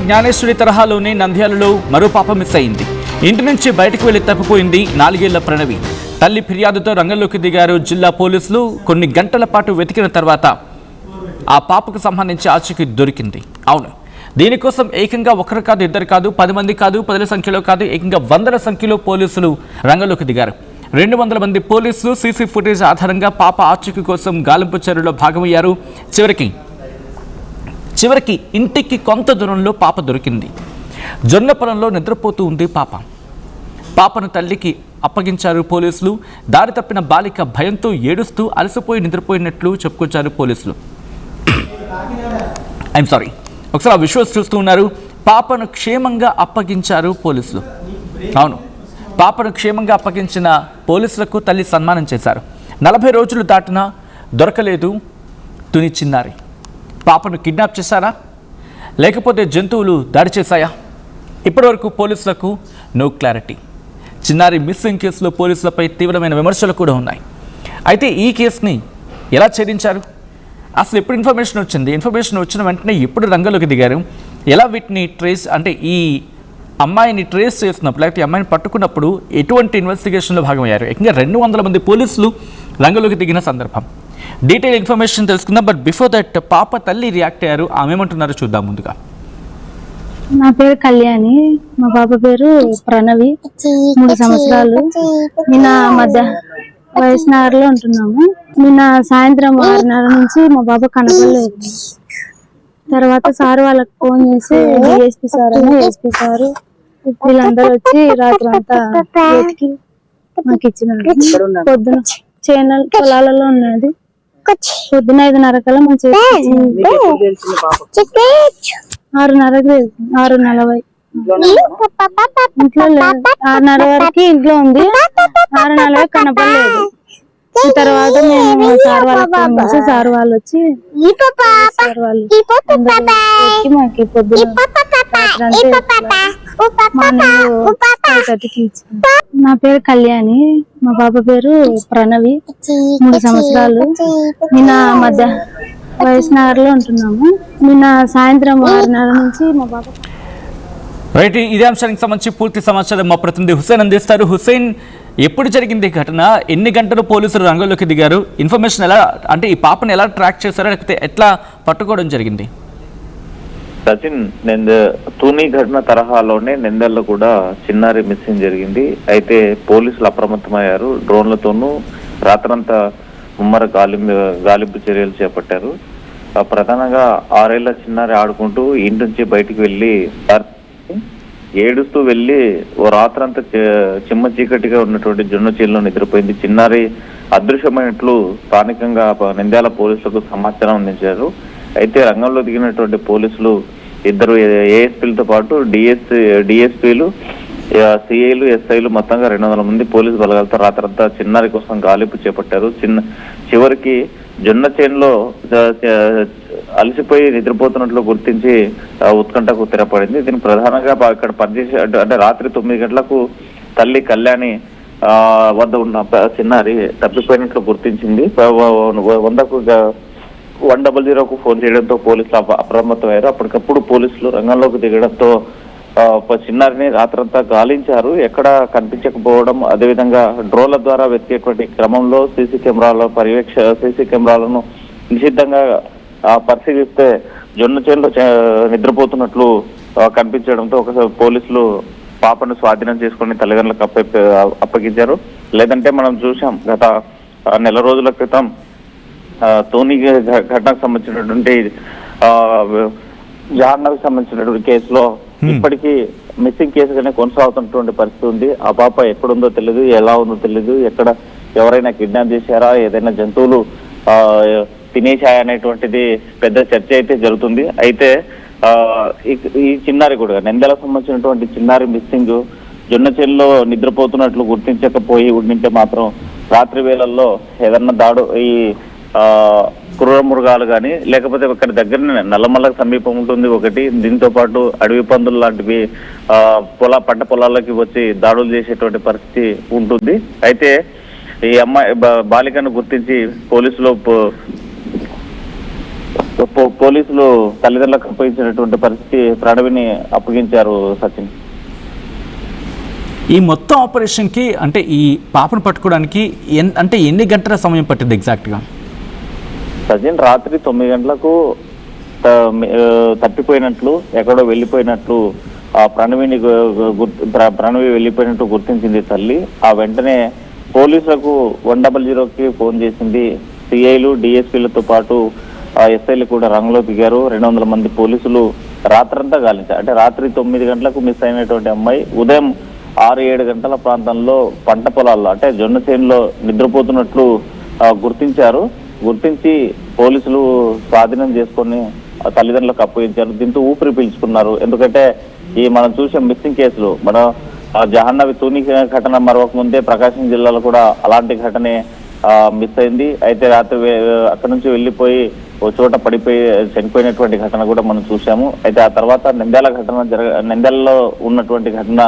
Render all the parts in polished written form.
జ్ఞానేశ్వరి తరహాలోనే నంద్యాలలో మరో పాప మిస్ అయింది. ఇంటి నుంచి బయటకు వెళ్లి తప్పిపోయింది 4 ఏళ్ల ప్రణవి. తల్లి ఫిర్యాదుతో రంగంలోకి దిగారు జిల్లా పోలీసులు. కొన్ని గంటల పాటు వెతికిన తర్వాత ఆ పాపకు సంబంధించి ఆచూకీ దొరికింది. అవును, దీనికోసం ఏకంగా ఒకరు కాదు, ఇద్దరు కాదు, 10 మంది కాదు, 10ల సంఖ్యలో కాదు, ఏకంగా 100ల సంఖ్యలో పోలీసులు రంగంలోకి దిగారు. 200 మంది పోలీసులు సీసీ ఫుటేజ్ ఆధారంగా పాప ఆచూకీ కోసం గాలింపు చర్యలో భాగమయ్యారు. చివరికి ఇంటికి కొంత దూరంలో పాప దొరికింది. జొన్న పొలంలో నిద్రపోతూ ఉంది పాపను తల్లికి అప్పగించారు పోలీసులు. దారి తప్పిన బాలిక భయంతో ఏడుస్తూ అలసిపోయి నిద్రపోయినట్లు చెప్పుకొచ్చారు పోలీసులు. ఒకసారి ఆ విజువల్స్ చూస్తూ ఉన్నారు. పాపను క్షేమంగా అప్పగించారు పోలీసులు. అవును, పాపను క్షేమంగా అప్పగించిన పోలీసులకు తల్లి సన్మానం చేశారు. 40 రోజులు దాటినా దొరకలేదు తుని చిన్నారి. పాపను కిడ్నాప్ చేశారా, లేకపోతే జంతువులు దాడి చేశాయా? ఇప్పటివరకు పోలీసులకు నో క్లారిటీ. చిన్నారి మిస్సింగ్ కేసులో పోలీసులపై తీవ్రమైన విమర్శలు కూడా ఉన్నాయి. అయితే ఈ కేసుని ఎలా ఛేదించారు? అసలు ఎప్పుడు ఇన్ఫర్మేషన్ వచ్చింది? ఇన్ఫర్మేషన్ వచ్చిన వెంటనే ఎప్పుడు రంగంలోకి దిగారు? ఎలా వీటిని ట్రేస్, అంటే ఈ అమ్మాయిని ట్రేస్ చేస్తున్నప్పుడు, లేకపోతే ఈ అమ్మాయిని పట్టుకున్నప్పుడు ఎటువంటి ఇన్వెస్టిగేషన్లో భాగమయ్యారు? ఏకంగా 200 మంది పోలీసులు రంగంలోకి దిగిన సందర్భం. డీటెయిల్ ఇన్ఫర్మేషన్ తెలుసుకుందాం. బట్ బిఫోర్ దట్ పాప తల్లి రియాక్ట్ అయ్యారు. ఆమె ఏమంటున్నారో చూద్దాం. ముందుగా నా పేరు కళ్యాణి, మా పాప పేరు ప్రణవి, 3 సంవత్సరాలు. నిన్న మధ్య వైఎస్ఆర్లో ఉంటున్నాము. నిన్న సాయంత్రం 6:30 నుంచి మా పాప కనపడలేదు. తర్వాత సార్ వాళ్ళకి ఫోన్ చేసి డిఎస్పీ సార్ అని ఎస్పీ సార్ వీళ్ళందరూ వచ్చి రాత్రి అంతా వెతికి మాకు ఇచ్చినారు. పొద్దున చేనల్ పొలాలలో ఉన్నది. పొద్దున 5:30 కల్లా మంచి 6:40 ఇంట్లో లేదు. 6:30 వరకు ఇంట్లో ఉంది. 6:40 కనపడలేదు. తర్వాత మేము సార్ వాళ్ళకి ఫోన్ చేసి సార్ వాళ్ళు వచ్చి మాకు పొద్దున నా పేరు కళ్యాణి, మా పాప పేరు ప్రణవి, 3 సంవత్సరాలు. నిన్న మధ్య వైఎస్ఆర్లో ఉంటున్నాము. నిన్న సాయంత్రం 6:30 నుంచి మా పాప రైట్. ఇదే అంశానికి సంబంధించి పూర్తి సమాచారం మా ప్రతినిధి హుసేన్ అందిస్తారు. హుసేన్, ఎప్పుడు జరిగింది ఘటన? ఎన్ని గంటలు పోలీసులు రంగంలోకి దిగారు? ఇన్ఫర్మేషన్ ఎలా, అంటే ఈ పాపను ఎలా ట్రాక్ చేశారో, లేకపోతే ఎట్లా పట్టుకోవడం జరిగింది? సచిన్, తూని ఘటన తరహాలోనే నెందల్లో కూడా చిన్నారి మిస్సింగ్ జరిగింది. అయితే పోలీసులు అప్రమత్తమయ్యారు. డ్రోన్లతోనూ రాత్రంతా ముమ్మర గాలింపు చర్యలు చేపట్టారు. ప్రధానంగా 6 ఏళ్ల చిన్నారి ఆడుకుంటూ ఇంటి నుంచి బయటికి వెళ్ళి ఏడుస్తూ వెళ్ళి ఓ రాత్రంతా చిమ్మ చీకటిగా ఉన్నటువంటి జొన్న చేల్లో నిద్రపోయింది. చిన్నారి అదృశ్యమైనట్లు స్థానికంగా నంద్యాల పోలీసులకు సమాచారం అందించారు. అయితే రంగంలో దిగినటువంటి పోలీసులు 2 ఏఎస్పీలతో పాటు డిఎస్పీలు, సిఐలు, ఎస్ఐలు మొత్తంగా 200 మంది పోలీసు బలగాలతో రాత్రంతా చిన్నారి కోసం గాలింపు చేపట్టారు. చివరికి జొన్న చేనులో అలసిపోయి నిద్రపోతున్నట్లు గుర్తించి ఉత్కంఠకు తెరపడింది. దీని ప్రధానంగా ఇక్కడ పనిచేసే, అంటే రాత్రి 9 గంటలకు తల్లి కళ్యాణి వద్ద ఉన్న చిన్నారి తప్పిపోయినట్లు గుర్తించింది. 100కు ఫోన్ చేయడంతో పోలీసులు అప్రమత్తమయ్యారు. అప్పటికప్పుడు పోలీసులు రంగంలోకి దిగడంతో చిన్నారిని రాత్రంతా గాలించారు. ఎక్కడ కనిపించకపోవడం, అదేవిధంగా డ్రోన్ల ద్వారా వెతికేటువంటి క్రమంలో సీసీ కెమెరాలను నిషిద్ధంగా పరిశీలిస్తే జొన్న చేనులో నిద్రపోతున్నట్లు కనిపించడంతో ఒకసారి పోలీసులు పాపను స్వాధీనం చేసుకుని తల్లిదండ్రులకు అప్పగించారు. లేదంటే మనం చూసాం గత నెల రోజుల క్రితం తోని ఘటనకు సంబంధించినటువంటి జాహ్నవికి సంబంధించినటువంటి కేసులో ఇప్పటికీ మిస్సింగ్ కేసుగానే కొనసాగుతున్నటువంటి పరిస్థితి ఉంది. ఆ పాప ఎక్కడుందో తెలియదు, ఎలా ఉందో తెలియదు, ఎవరైనా కిడ్నాప్ చేశారా, ఏదైనా జంతువులు తినేశాయనేటువంటిది పెద్ద చర్చ అయితే జరుగుతుంది. అయితే ఈ చిన్నారి కూడా నంద్యాలకు సంబంధించినటువంటి చిన్నారి మిస్సింగ్ జొన్న చేనులో నిద్రపోతున్నట్లు గుర్తించకపోయి ఉండింటే మాత్రం రాత్రి వేళల్లో ఏదన్నా ఈ క్రూర మృగాలు కానీ, లేకపోతే ఇక్కడ దగ్గరనే నల్లమల్లకు సమీపం ఉంటుంది ఒకటి, దీంతో పాటు అడవి పందులు లాంటివి పంట పొలాల్లోకి వచ్చి దాడులు చేసేటువంటి పరిస్థితి ఉంటుంది. అయితే ఈ అమ్మాయి బాలికను గుర్తించి పోలీసులు పోలీసులు తల్లిదండ్రులకు అప్పగించినటువంటి పరిస్థితి, ప్రణవిని అప్పగించారు సచిన్. ఈ మొత్తం ఆపరేషన్కి అంటే ఈ పాపను పట్టుకోవడానికి అంటే ఎన్ని గంటల సమయం పట్టింది ఎగ్జాక్ట్గా? సచిన్ రాత్రి 9 గంటలకు తప్పిపోయినట్లు, ఎక్కడో వెళ్ళిపోయినట్లు ప్రణవి వెళ్ళిపోయినట్టు గుర్తించింది తల్లి. ఆ వెంటనే పోలీసులకు 100కి ఫోన్ చేసింది. సిఐలు, డిఎస్పీలతో పాటు ఎస్ఐలు కూడా రంగంలో దిగారు. 200 మంది పోలీసులు రాత్రంతా గాలించారు. అంటే రాత్రి 9 గంటలకు మిస్ అయినటువంటి అమ్మాయి ఉదయం 6-7 గంటల ప్రాంతంలో పంట పొలాల్లో అంటే జొన్న చేనులో నిద్రపోతున్నట్లు గుర్తించారు. గుర్తించి పోలీసులు స్వాధీనం చేసుకొని తల్లిదండ్రులకు అప్పగించారు. దీంతో ఊపిరి పీల్చుకున్నారు. ఎందుకంటే ఈ మనం చూసే మిస్సింగ్ కేసులు, మనం జహన్నవి తూని ఘటన మరొక ముందే ప్రకాశం జిల్లాలో కూడా అలాంటి ఘటనే మిస్ అయింది. అయితే రాత్రి అక్కడి నుంచి వెళ్ళిపోయి ఓ చోట పడిపోయి చనిపోయినటువంటి ఘటన కూడా మనం చూసాము. అయితే ఆ తర్వాత నంద్యాలలో ఉన్నటువంటి ఘటన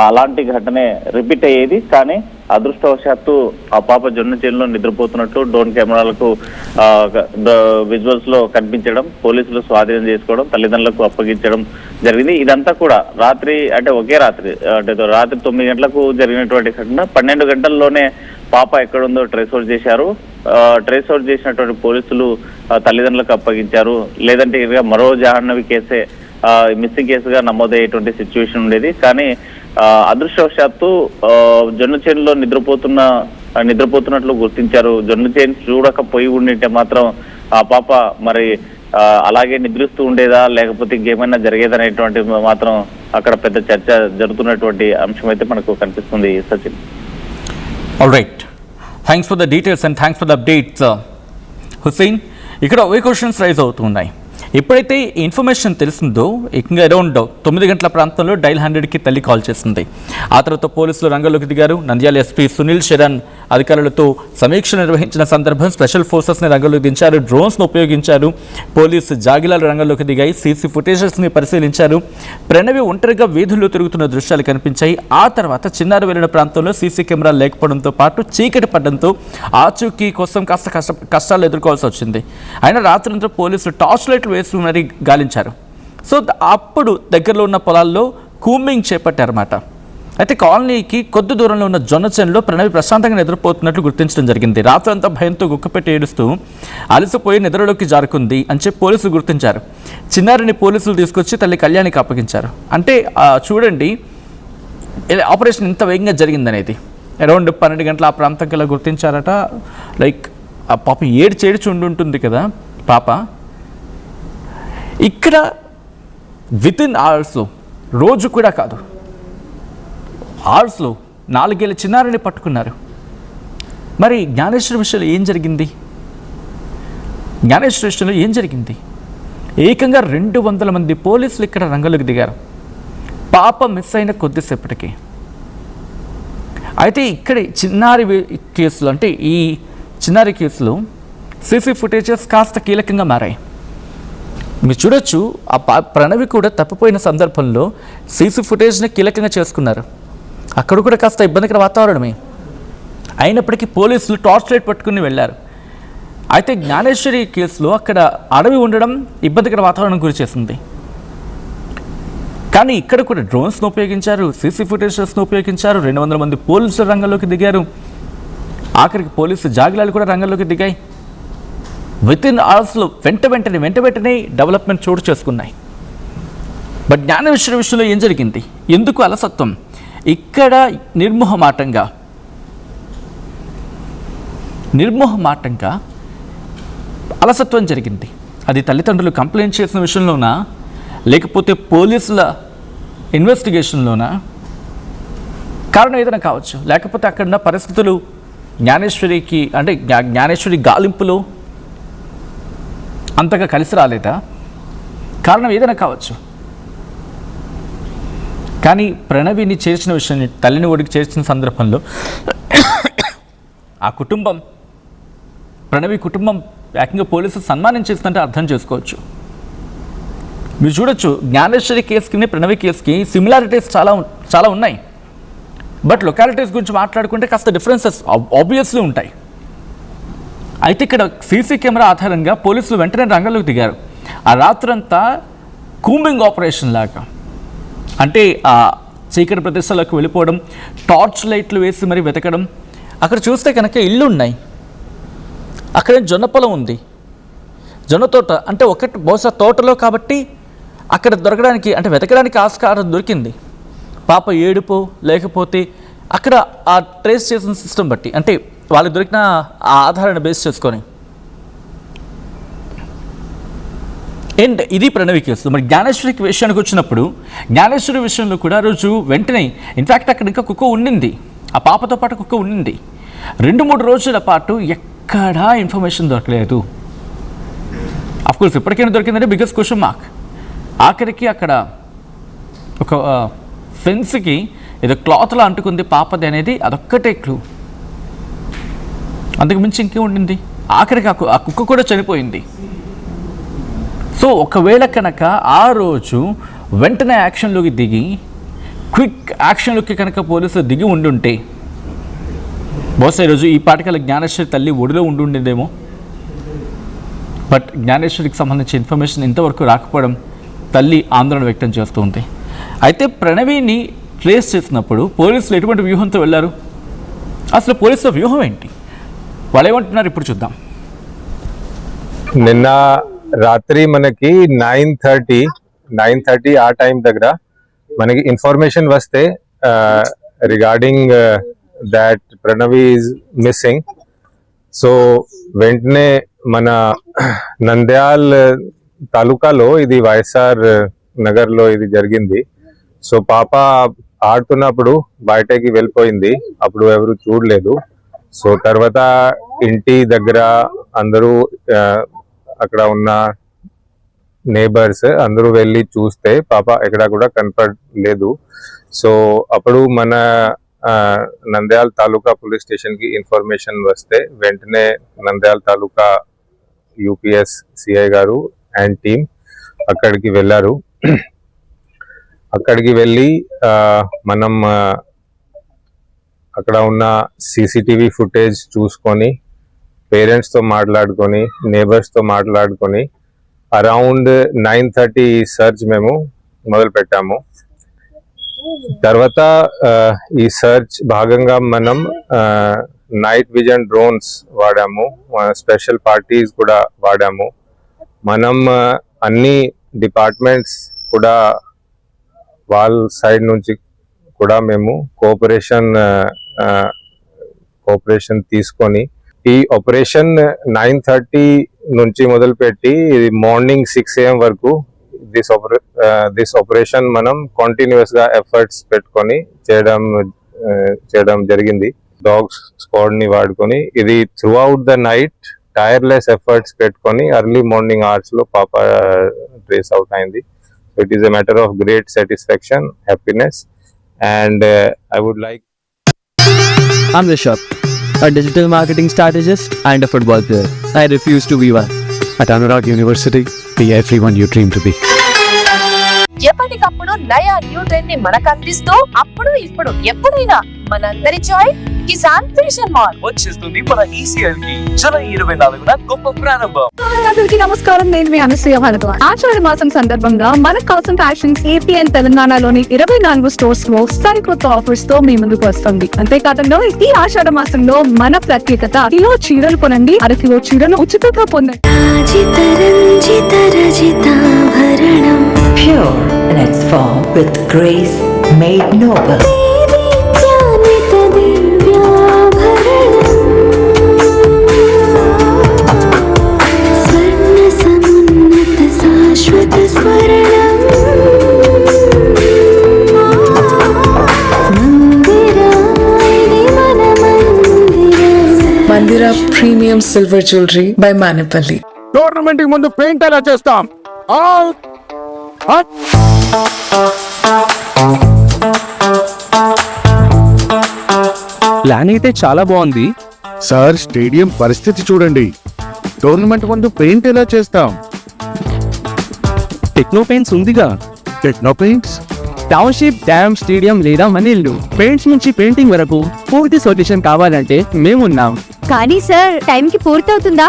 అలాంటి ఘటనే రిపీట్ అయ్యేది. కానీ అదృష్టవశాత్తు ఆ పాప జొన్న చేనులో నిద్రపోతున్నట్టు డ్రోన్ కెమెరాలకు విజువల్స్ లో కనిపించడం, పోలీసులు స్వాధీనం చేసుకోవడం, తల్లిదండ్రులకు అప్పగించడం జరిగింది. ఇదంతా కూడా రాత్రి అంటే ఒకే రాత్రి అంటే రాత్రి 9 గంటలకు జరిగినటువంటి ఘటన. 12 గంటల్లోనే పాప ఎక్కడుందో ట్రేస్ అవుట్ చేశారు. ట్రేస్ అవుట్ చేసినటువంటి పోలీసులు తల్లిదండ్రులకు అప్పగించారు. లేదంటే ఇక మరో జాహ్నవి కేసే మిస్సింగ్ కేసుగా నమోదయ్యేటువంటి సిచ్యువేషన్ ఉండేది. కానీ అదృష్టవశాత్తు జొన్న చేనులో నిద్రపోతున్నట్లు గుర్తించారు. జొన్న చేను చూడకపోయి ఉండింటే మాత్రం ఆ పాప మరి అలాగే నిద్రిస్తూ ఉండేదా, లేకపోతే ఇంకేమైనా జరిగేదనేటువంటి మాత్రం అక్కడ పెద్ద చర్చ జరుగుతున్నటువంటి అంశం అయితే మనకు కనిపిస్తుంది. Sachin. All right, thanks for the details and thanks for the updates Hussain. ఇక్కడ క్వశ్చన్స్ రైజ్ అవుతున్నాయి. ఎప్పుడైతే ఇన్ఫర్మేషన్ తెలిసిందో ఇంకా అరౌండ్ 9 గంటల ప్రాంతంలో డైల్ 100కి తల్లి కాల్ చేసింది. ఆ తర్వాత పోలీసులు రంగంలోకి దిగారు. నంద్యాల ఎస్పీ సునీల్ శరణ్ అధికారులతో సమీక్ష నిర్వహించిన సందర్భం స్పెషల్ ఫోర్సెస్ని రంగంలోకి దించారు. డ్రోన్స్ను ఉపయోగించారు. పోలీసు జాగిలాలు రంగంలోకి దిగాయి. సీసీ ఫుటేజెస్ని పరిశీలించారు. ప్రణవి ఒంటరిగా వీధుల్లో తిరుగుతున్న దృశ్యాలు కనిపించాయి. ఆ తర్వాత చిన్నారి వెళ్లిన ప్రాంతంలో సీసీ కెమెరాలు లేకపోవడంతో పాటు చీకటి పడడంతో ఆచూకీ కోసం కాస్త కష్టాలు ఎదుర్కోవాల్సి వచ్చింది. అయినా రాత్రంతా పోలీసులు టార్చ్ లైట్లు వేసి మరీ గాలించారు. సో అప్పుడు దగ్గరలో ఉన్న పొలాల్లో కూంబింగ్ చేపట్టారన్నమాట. అయితే కాలనీకి కొద్ది దూరంలో ఉన్న జొన్న చేనులో ప్రణవి ప్రశాంతంగా నిద్రపోతున్నట్లు గుర్తించడం జరిగింది. రాత్రంతా భయంతో గుక్కపెట్టి ఏడుస్తూ అలసిపోయి నిద్రలోకి జారుకుంది అని చెప్పి పోలీసులు గుర్తించారు. చిన్నారిని పోలీసులు తీసుకొచ్చి తల్లి కళ్యాణికి అప్పగించారు. అంటే చూడండి ఆపరేషన్ ఇంత వేగంగా జరిగిందనేది. అరౌండ్ 12 గంటల ఆ ప్రాంతంకి ఇలా గుర్తించారట. లైక్ ఆ పాప ఏడ్చి ఉండుంటుంది కదా పాప. ఇక్కడ వితిన్ అవర్స్లో, రోజు కూడా కాదు, అవర్స్లో 4 ఏళ్ల చిన్నారిని పట్టుకున్నారు. మరి జ్ఞానేశ్వరి విషయంలో ఏం జరిగింది? జ్ఞానేశ్వరి విషయంలో ఏం జరిగింది? ఏకంగా 200 మంది పోలీసులు ఇక్కడ రంగంలోకి దిగారు పాప మిస్ అయిన కొద్దిసేపటికి. అయితే ఇక్కడ చిన్నారి కేసులు, అంటే ఈ చిన్నారి కేసులో సీసీ ఫుటేజెస్ కాస్త కీలకంగా మారాయి. మీరు చూడొచ్చు, ఆ ప్రణవి కూడా తప్పిపోయిన సందర్భంలో సీసీ ఫుటేజ్ని కీలకంగా చేసుకున్నారు. అక్కడ కూడా కాస్త ఇబ్బందికర వాతావరణమే. అయినప్పటికీ పోలీసులు టార్చ్ లైట్ పట్టుకుని వెళ్ళారు. అయితే జ్ఞానేశ్వరి కేసులో అక్కడ అడవి ఉండడం ఇబ్బందికర వాతావరణం గురి చేసింది. కానీ ఇక్కడ కూడా డ్రోన్స్ను ఉపయోగించారు, సీసీ ఫుటేజెస్ను ఉపయోగించారు. 200 మంది పోలీసులు రంగంలోకి దిగారు. ఆఖరికి పోలీసు జాగిలాలు కూడా రంగంలోకి దిగాయి. వితిన్ అవర్స్లో వెంటనే డెవలప్మెంట్ చోటు చేసుకున్నాయి. బట్ జ్ఞానేశ్వరి విషయంలో ఏం జరిగింది? ఎందుకు అలసత్వం? ఇక్కడ నిర్మోహమాటంగా అలసత్వం జరిగింది. అది తల్లిదండ్రులు కంప్లైంట్ చేసిన విషయంలోనా, లేకపోతే పోలీసుల ఇన్వెస్టిగేషన్లోనా? కారణం ఏదైనా కావచ్చు. లేకపోతే అక్కడ పరిస్థితులు జ్ఞానేశ్వరికి, అంటే జ్ఞానేశ్వరి గాలింపులో అంతగా కలిసి రాలేదా? కారణం ఏదైనా కావచ్చు. కానీ ప్రణవిని చేర్చిన విషయాన్ని, తల్లిని ఒడికి చేర్చిన సందర్భంలో ఆ కుటుంబం, ప్రణవి కుటుంబం ఏకంగా పోలీసులు సన్మానం చేస్తుంటే అర్థం చేసుకోవచ్చు. మీరు చూడొచ్చు, జ్ఞానేశ్వరి కేసుకి ప్రణవి కేసుకి సిమిలారిటీస్ చాలా ఉన్నాయి. బట్ లొకాలిటీస్ గురించి మాట్లాడుకుంటే కాస్త డిఫరెన్సెస్ ఆబ్వియస్లీ ఉంటాయి. అయితే ఇక్కడ సీసీ కెమెరా ఆధారంగా పోలీసులు వెంటనే రంగంలోకి దిగారు. ఆ రాత్రంతా కూంబింగ్ ఆపరేషన్ లాగా, అంటే ఆ చీకటి ప్రదేశాలకు వెళ్ళిపోవడం, టార్చ్ లైట్లు వేసి మరి వెతకడం. అక్కడ చూస్తే కనుక ఇళ్ళు ఉన్నాయి, అక్కడ జొన్న పొలం ఉంది, జొన్న తోట, అంటే ఒకటి బహుశా తోటలో కాబట్టి అక్కడ దొరకడానికి, అంటే వెతకడానికి ఆస్కారం దొరికింది. పాప ఏడుపో లేకపోతే అక్కడ ఆ ట్రేస్ చేసిన సిస్టమ్ బట్టి, అంటే వాళ్ళకి దొరికిన ఆ ఆధారాన్ని బేస్ చేసుకొని. అండ్ ఇది ప్రణవి కేసు. మరి జ్ఞానేశ్వరికి విషయానికి వచ్చినప్పుడు, జ్ఞానేశ్వరి విషయంలో కూడా రోజు వెంటనే, ఇన్ఫ్యాక్ట్ అక్కడ ఇంకా కుక్క ఉండింది, ఆ పాపతో పాటు కుక్క ఉండింది. 2-3 రోజుల పాటు ఎక్కడా ఇన్ఫర్మేషన్ దొరకలేదు. అఫ్కోర్స్ ఇప్పటికైనా దొరికిందంటే బిగ్గెస్ట్ క్వశ్చన్ మార్క్. ఆఖరికి అక్కడ ఒక ఫెన్స్కి ఏదో క్లాత్లో అంటుకుంది పాపది అనేది, అదొక్కటే క్లూ. అంతకు మించి ఇంకే ఉండింది. ఆఖరికి ఆ కుక్క కూడా చనిపోయింది. సో ఒకవేళ కనుక ఆ రోజు వెంటనే యాక్షన్లోకి దిగి, క్విక్ యాక్షన్లోకి కనుక పోలీసులు దిగి ఉండుంటే బహుశా ఈరోజు ఈ పాటికల జ్ఞానేశ్వరి తల్లి ఒడిలో ఉండుండేదేమో. బట్ జ్ఞానేశ్వరికి సంబంధించిన ఇన్ఫర్మేషన్ ఇంతవరకు రాకపోవడం తల్లి ఆందోళన వ్యక్తం చేస్తూ ఉంది. అయితే ప్రణవిని ట్రేస్ చేసినప్పుడు పోలీసులు ఎటువంటి వ్యూహంతో వెళ్ళారు, అసలు పోలీసుల వ్యూహం ఏంటి, వాళ్ళు ఏమంటున్నారు ఇప్పుడు చూద్దాం. నిన్న రాత్రి మనకి 9:30 ఆ టైం దగ్గర మనకి ఇన్ఫర్మేషన్ వస్తే regarding that Pranavi is missing. So వెంటనే మన నంద్యాల్ తాలూకాలో, ఇది వైఎస్ఆర్ నగర్లో ఇది జరిగింది. సో పాప ఆడుతున్నప్పుడు బయటకి వెళ్ళిపోయింది, అప్పుడు ఎవరు చూడలేదు. సో తర్వాత ఇంటి దగ్గర అందరూ, అక్కడ ఉన్న నేబర్స్ అందరూ వెళ్ళి చూస్తే పాప ఎక్కడ కూడా కనపడలేదు. సో అప్పుడు మన నంద్యాల తాలూకా పోలీస్ స్టేషన్ కి ఇన్ఫర్మేషన్ వస్తే వెంటనే నంద్యాల తాలూకా యూపీఎస్ సిఐ గారు అండ్ టీమ్ అక్కడికి వెళ్ళారు. అక్కడికి వెళ్ళి మనం అక్కడ ఉన్న సీసీటీవీ ఫుటేజ్ చూసుకొని, పేరెంట్స్తో మాట్లాడుకొని, నేబర్స్తో మాట్లాడుకొని అరౌండ్ 9:30 సర్చ్ మేము మొదలు పెట్టాము. తర్వాత ఈ సర్చ్ భాగంగా మనం నైట్ విజన్ డ్రోన్స్ వాడాము, స్పెషల్ పార్టీస్ కూడా వాడాము. మనం అన్ని డిపార్ట్మెంట్స్ కూడా వాళ్ళ సైడ్ నుంచి కూడా మేము కోఆపరేషన్ తీసుకొని ఈ ఆపరేషన్ 9:30 నుంచి మొదలుపెట్టి మార్నింగ్ 6 AM వరకు దిస్ ఆపరేషన్ మనం కంటిన్యూస్ గా ఎఫర్ట్స్ పెట్టుకొని చేయడం జరిగింది. డాగ్స్ స్క్వాడ్ ని వాడుకొని ఇది through out the night tyreless efforts పెట్టుకొని ఎర్లీ మార్నింగ్ అవర్స్ లో పాప ట్రేస్ అవుట్ అయింది. It is a matter of great satisfaction, happiness, and I would like. I'm Rishabh, a digital marketing strategist and a football player. I refuse to be one. At Anurag University, be everyone you dream to be. ఎప్పటికప్పుడు నయా new trend ని మనకు అందిస్తూ అప్పుడు ఇప్పుడు ఎప్పుడైనా మనందరి చాయ్ Kisan fashion mall వచ్చేస్తుంది మన ఈసీఎల్ కి జూలై 24న గొప్ప ప్రారంభం. అందరికీ నమస్కారం, నేను మీ అనసూయ భారద్వాజ్. ఆషాఢ మాసం సందర్భంగా మన కాసం ఫ్యాషన్స్ ఏపీ అండ్ తెలంగాణలోని 24 స్టోర్స్ లో సరికొత్త ఆఫర్స్ తో మీ ముందుకు వస్తుంది. అంతేకాదంలో ఈ ఆషాఢ మాసంలో మన ప్రత్యేకత, కిలో చీరలు కొనండి, అరకిలో చీరలు ఉచితంగా పొందండి. Pure in its form with grace made noble. Mandira Premium Silver Jewelry by Manipali. Tournament కి ముందు పెయింట్ ఎలా చేస్తాం? ప్లాన్ అయితే చాలా బాగుంది సార్, స్టేడియం పరిస్థితి చూడండి. టోర్నమెంట్ ముందు పెయింట్ ఎలా చేస్తాం? టెక్నో పెయింట్స్ ఉందిగా. Techno paints township, dam, stadium లేదా మన ఇల్లు, పెయింట్స్ నుంచి పెయింటింగ్ వరకు పూర్తి సొల్యూషన్ కావాలంటే మేమున్నాం. కానీ సార్ టైంకి పూర్తవుతుందా?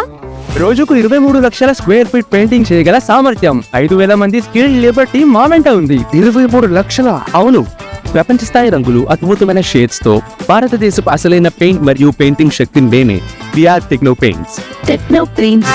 రోజుకు 23 లక్షల స్క్వేర్ ఫీట్ పెయింటింగ్ చేయగల సామర్థ్యం, 5,000 మంది స్కిల్డ్ లేబర్ టీం మా వెంట ఉంది. 23 లక్షల? అవును, ప్రపంచ స్థాయి రంగులు, అద్భుతమైన షేడ్స్ తో భారతదేశపు అసలైన పెయింట్ మరియు పెయింటింగ్ శక్తిని నేనే. VR Techno Paints. Techno Paints.